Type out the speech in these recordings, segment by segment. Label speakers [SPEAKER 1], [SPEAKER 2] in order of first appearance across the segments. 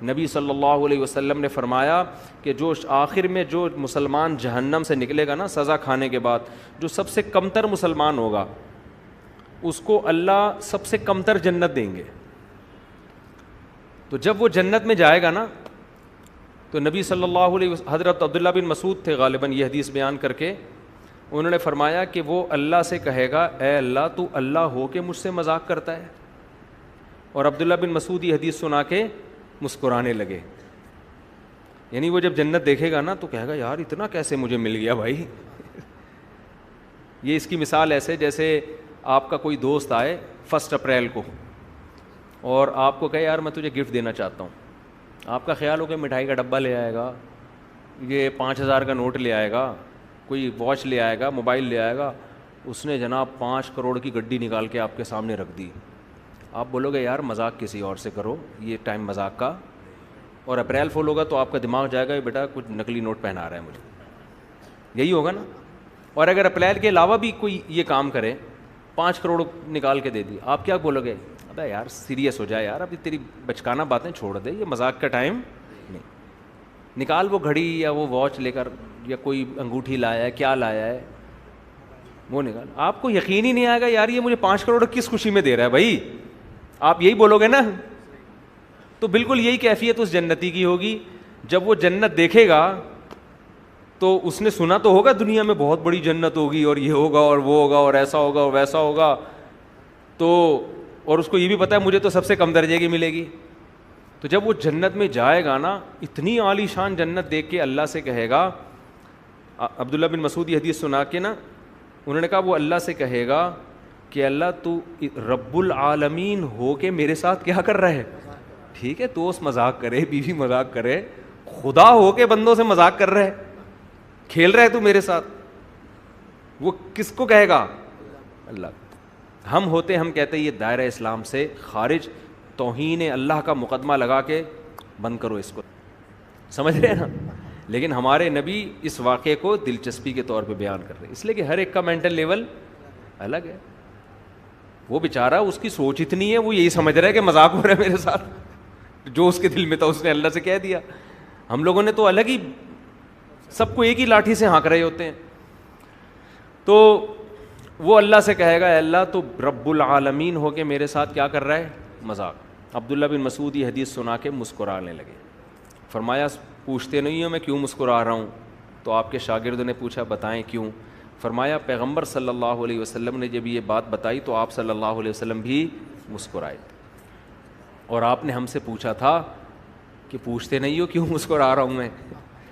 [SPEAKER 1] نبی صلی اللہ علیہ وسلم نے فرمایا کہ جو آخر میں جو مسلمان جہنم سے نکلے گا نا سزا کھانے کے بعد، جو سب سے کمتر مسلمان ہوگا اس کو اللہ سب سے کمتر جنت دیں گے. تو جب وہ جنت میں جائے گا نا تو نبی صلی اللہ علیہ وسلم، حضرت عبداللہ بن مسعود تھے غالباً یہ حدیث بیان کر کے، انہوں نے فرمایا کہ وہ اللہ سے کہے گا اے اللہ تو اللہ ہو کے مجھ سے مذاق کرتا ہے. اور عبداللہ بن مسعود یہ حدیث سنا کے مسکرانے لگے. یعنی وہ جب جنت دیکھے گا نا تو کہے گا یار اتنا کیسے مجھے مل گیا بھائی. یہ اس کی مثال ایسے جیسے آپ کا کوئی دوست آئے 1 اپریل کو اور آپ کو کہے یار میں تجھے گفٹ دینا چاہتا ہوں. آپ کا خیال ہو کہ مٹھائی کا ڈبہ لے آئے گا، یہ 5000 کا نوٹ لے آئے گا، کوئی واچ لے آئے گا، موبائل لے آئے گا. اس نے جناب 5 کروڑ کی گڈی نکال کے آپ کے سامنے رکھ دی. آپ بولو گے یار مذاق کسی اور سے کرو، یہ ٹائم مذاق کا. اور اپریل فول ہوگا تو آپ کا دماغ جائے گا بیٹا کچھ نقلی نوٹ پہنا رہا ہے مجھے، یہی ہوگا نا. اور اگر اپریل کے علاوہ بھی کوئی یہ کام کرے 5 کروڑ نکال کے دے دی، آپ کیا بولو گے؟ ابے یار سیریس ہو جائے یار، ابھی تیری بچکانہ باتیں چھوڑ دے، یہ مذاق کا ٹائم نہیں. نکال وہ گھڑی یا وہ واچ لے کر یا کوئی انگوٹھی لایا ہے، کیا لایا ہے وہ نکال. آپ کو یقین ہی نہیں آئے گا یار یہ مجھے 5 کروڑ کس خوشی میں دے رہا ہے بھائی، آپ یہی بولو گے نا. تو بالکل یہی کیفیت اس جنتی کی ہوگی. جب وہ جنت دیکھے گا تو اس نے سنا تو ہوگا دنیا میں بہت بڑی جنت ہوگی اور یہ ہوگا اور وہ ہوگا اور ایسا ہوگا اور ویسا ہوگا، تو اور اس کو یہ بھی پتا ہے مجھے تو سب سے کم درجے کی ملے گی. تو جب وہ جنت میں جائے گا نا اتنی عالی شان جنت دیکھ کے اللہ سے کہے گا، عبداللہ بن مسعود یہ حدیث سنا کے نا انہوں نے کہا وہ اللہ سے کہے گا کہ اللہ تو رب العالمین ہو کے میرے ساتھ کیا کر رہا ہے. ٹھیک ہے دوست مذاق کرے، بیوی مذاق کرے، خدا ہو کے بندوں سے مذاق کر رہے، کھیل رہے تو میرے ساتھ. وہ کس کو کہے گا؟ اللہ. ہم ہوتے ہم کہتے یہ دائرہ اسلام سے خارج، توہین اللہ کا مقدمہ لگا کے بند کرو اس کو، سمجھ رہے ہیں نا. لیکن ہمارے نبی اس واقعے کو دلچسپی کے طور پہ بیان کر رہے ہیں، اس لیے کہ ہر ایک کا مینٹل لیول الگ ہے. وہ بیچارہ اس کی سوچ اتنی ہے، وہ یہی سمجھ رہا ہے کہ مذاق ہو رہا ہے میرے ساتھ، جو اس کے دل میں تھا اس نے اللہ سے کہہ دیا. ہم لوگوں نے تو الگ ہی سب کو ایک ہی لاٹھی سے ہانک رہے ہوتے ہیں. تو وہ اللہ سے کہے گا اے اللہ تو رب العالمین ہو کے میرے ساتھ کیا کر رہا ہے؟ مذاق. عبداللہ بن مسعود یہ حدیث سنا کے مسکرانے لگے. فرمایا پوچھتے نہیں ہو میں کیوں مسکرا رہا ہوں؟ تو آپ کے شاگردوں نے پوچھا بتائیں کیوں؟ فرمایا پیغمبر صلی اللہ علیہ وسلم نے جب یہ بات بتائی تو آپ صلی اللہ علیہ وسلم بھی مسکرائے، اور آپ نے ہم سے پوچھا تھا کہ پوچھتے نہیں ہو کیوں مسکرا رہا ہوں میں.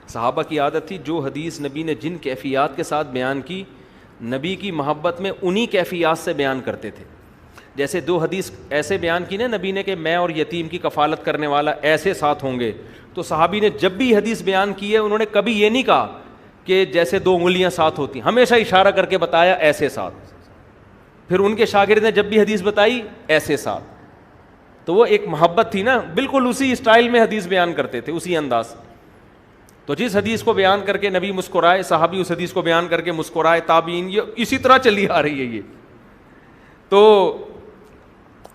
[SPEAKER 1] صحابہ کی عادت تھی جو حدیث نبی نے جن کیفیات کے ساتھ بیان کی، نبی کی محبت میں انہی کیفیات سے بیان کرتے تھے. جیسے 2 حدیث ایسے بیان کی نا نبی نے کہ میں اور یتیم کی کفالت کرنے والا ایسے ساتھ ہوں گے، تو صحابی نے جب بھی حدیث بیان کی ہے انہوں نے کبھی یہ نہیں کہا کہ جیسے 2 انگلیاں ساتھ ہوتی، ہمیشہ اشارہ کر کے بتایا ایسے ساتھ. پھر ان کے شاگرد نے جب بھی حدیث بتائی ایسے ساتھ. تو وہ ایک محبت تھی نا، بالکل اسی اسٹائل میں حدیث بیان کرتے تھے، اسی انداز. تو جس حدیث کو بیان کر کے نبی مسکرائے، صحابی اس حدیث کو بیان کر کے مسکرائے، تابعین، یہ اسی طرح چلی آ رہی ہے یہ. تو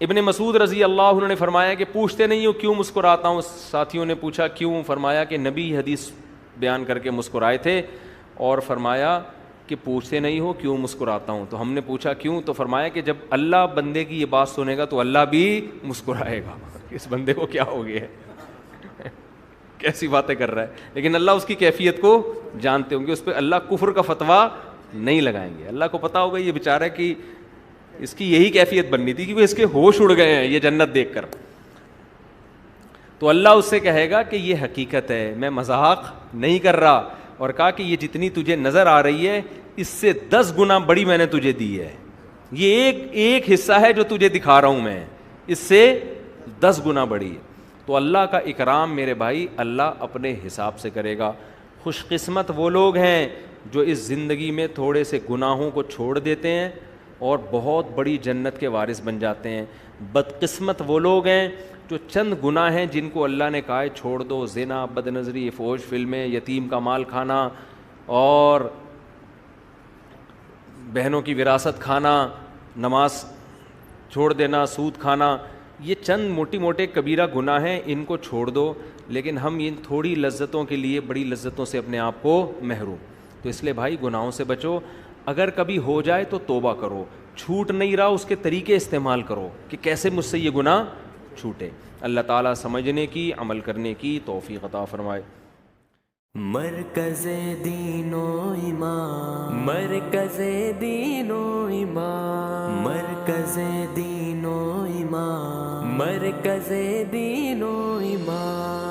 [SPEAKER 1] ابن مسعود رضی اللہ عنہ نے فرمایا کہ پوچھتے نہیں ہو کیوں مسکراتا ہوں؟ ساتھیوں نے پوچھا کیوں؟ فرمایا کہ نبی حدیث بیان کر کے مسکرائے تھے، اور فرمایا کہ پوچھتے نہیں ہو کیوں مسکراتا ہوں؟ تو ہم نے پوچھا کیوں؟ تو فرمایا کہ جب اللہ بندے کی یہ بات سنے گا تو اللہ بھی مسکرائے گا. اس بندے کو کیا ہو گیا ہے، کیسی باتیں کر رہا ہے. لیکن اللہ اس کی کیفیت کو جانتے ہوں گے، اس پہ اللہ کفر کا فتویٰ نہیں لگائیں گے. اللہ کو پتا ہوگا یہ بیچارہ کہ اس کی یہی کیفیت بننی تھی کہ وہ اس کے ہوش اڑ گئے ہیں یہ جنت دیکھ کر. تو اللہ اس سے کہے گا کہ یہ حقیقت ہے، میں مذاق نہیں کر رہا، اور کہا کہ یہ جتنی تجھے نظر آ رہی ہے اس سے 10 گنا بڑی میں نے تجھے دی ہے. یہ ایک حصہ ہے جو تجھے دکھا رہا ہوں میں، اس سے 10 گنا بڑی ہے. تو اللہ کا اکرام میرے بھائی اللہ اپنے حساب سے کرے گا. خوش قسمت وہ لوگ ہیں جو اس زندگی میں تھوڑے سے گناہوں کو چھوڑ دیتے ہیں اور بہت بڑی جنت کے وارث بن جاتے ہیں. بدقسمت وہ لوگ ہیں جو چند گناہ ہیں جن کو اللہ نے کہا ہے چھوڑ دو، زنا، بد نظری، فحش فلمیں، یتیم کا مال کھانا اور بہنوں کی وراثت کھانا، نماز چھوڑ دینا، سود کھانا، یہ چند موٹی موٹے کبیرہ گناہ ہیں، ان کو چھوڑ دو، لیکن ہم ان تھوڑی لذتوں کے لیے بڑی لذتوں سے اپنے آپ کو محروم. تو اس لیے بھائی گناہوں سے بچو. اگر کبھی ہو جائے تو توبہ کرو، چھوٹ نہیں رہا اس کے طریقے استعمال کرو کہ کیسے مجھ سے یہ گناہ چھوٹے. اللہ تعالیٰ سمجھنے کی، عمل کرنے کی توفیق عطا فرمائے.
[SPEAKER 2] مرکز دین و ایمان، مرکز دین و ایمان، مرکز دین و ایمان، مرکز دین و ایمان.